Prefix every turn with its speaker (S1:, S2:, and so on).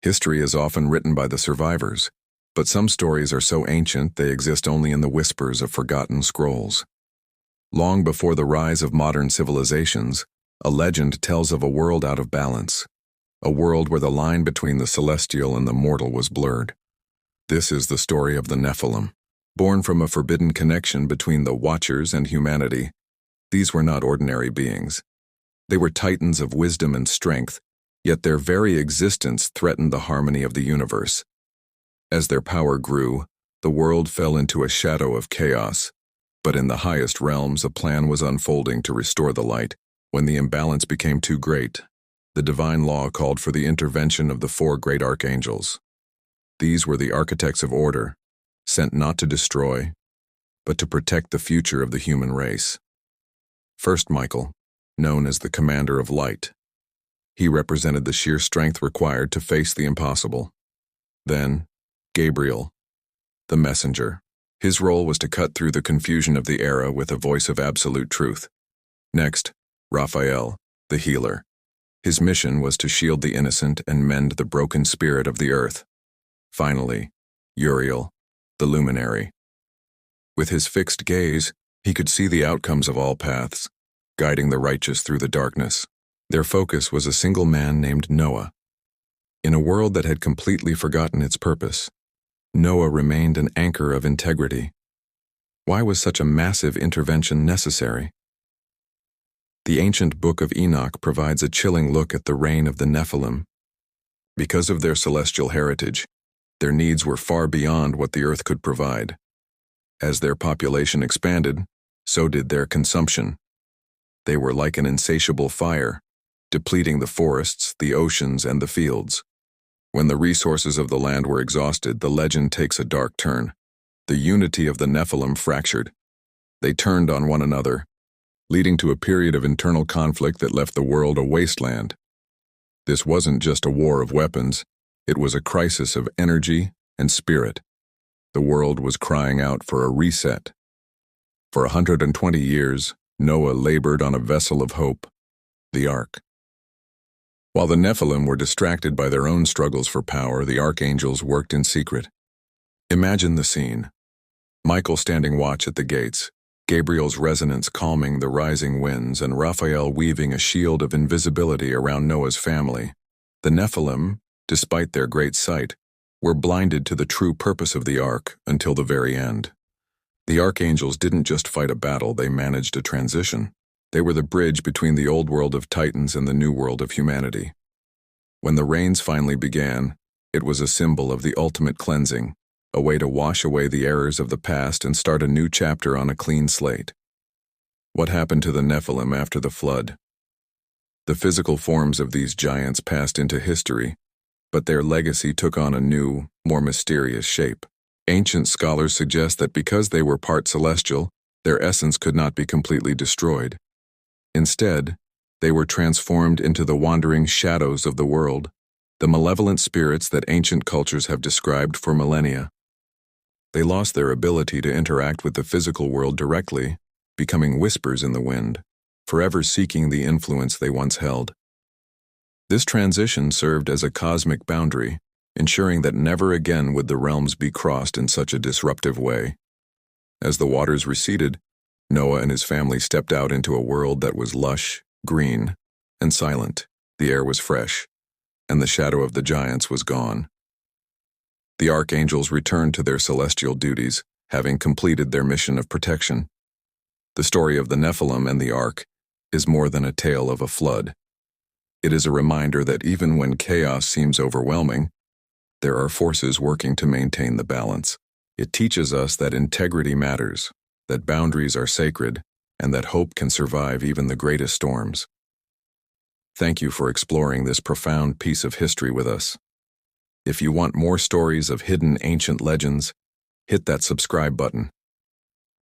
S1: History is often written by the survivors, but some stories are so ancient they exist only in the whispers of forgotten scrolls. Long before the rise of modern civilizations, a legend tells of a world out of balance, a world where the line between the celestial and the mortal was blurred. This is the story of the Nephilim. Born from a forbidden connection between the Watchers and humanity, these were not ordinary beings. They were titans of wisdom and strength, yet their very existence threatened the harmony of the universe. As their power grew, the world fell into a shadow of chaos, but in the highest realms a plan was unfolding to restore the light. When the imbalance became too great, the divine law called for the intervention of the four great archangels. These were the architects of order, sent not to destroy, but to protect the future of the human race. First Michael, known as the Commander of Light. He represented the sheer strength required to face the impossible. Then, Gabriel, the messenger. His role was to cut through the confusion of the era with a voice of absolute truth. Next, Raphael, the healer. His mission was to shield the innocent and mend the broken spirit of the earth. Finally, Uriel, the luminary. With his fixed gaze, he could see the outcomes of all paths, guiding the righteous through the darkness. Their focus was a single man named Noah. In a world that had completely forgotten its purpose, Noah remained an anchor of integrity. Why was such a massive intervention necessary? The ancient Book of Enoch provides a chilling look at the reign of the Nephilim. Because of their celestial heritage, their needs were far beyond what the earth could provide. As their population expanded, so did their consumption. They were like an insatiable fire, depleting the forests, the oceans, and the fields. When the resources of the land were exhausted, the legend takes a dark turn. The unity of the Nephilim fractured. They turned on one another, leading to a period of internal conflict that left the world a wasteland. This wasn't just a war of weapons, it was a crisis of energy and spirit. The world was crying out for a reset. For 120 years, Noah labored on a vessel of hope, the Ark. While the Nephilim were distracted by their own struggles for power, the archangels worked in secret. Imagine the scene. Michael standing watch at the gates, Gabriel's resonance calming the rising winds, and Raphael weaving a shield of invisibility around Noah's family. The Nephilim, despite their great sight, were blinded to the true purpose of the Ark until the very end. The archangels didn't just fight a battle, they managed a transition. They were the bridge between the old world of Titans and the new world of humanity. When the rains finally began, it was a symbol of the ultimate cleansing, a way to wash away the errors of the past and start a new chapter on a clean slate. What happened to the Nephilim after the flood? The physical forms of these giants passed into history, but their legacy took on a new, more mysterious shape. Ancient scholars suggest that because they were part celestial, their essence could not be completely destroyed. Instead, they were transformed into the wandering shadows of the world, the malevolent spirits that ancient cultures have described for millennia. They lost their ability to interact with the physical world directly, becoming whispers in the wind, forever seeking the influence they once held. This transition served as a cosmic boundary, ensuring that never again would the realms be crossed in such a disruptive way. As the waters receded, Noah and his family stepped out into a world that was lush, green, and silent. The air was fresh, and the shadow of the giants was gone. The archangels returned to their celestial duties, having completed their mission of protection. The story of the Nephilim and the Ark is more than a tale of a flood. It is a reminder that even when chaos seems overwhelming, there are forces working to maintain the balance. It teaches us that integrity matters, that boundaries are sacred, and that hope can survive even the greatest storms. Thank you for exploring this profound piece of history with us. If you want more stories of hidden ancient legends, hit that subscribe button.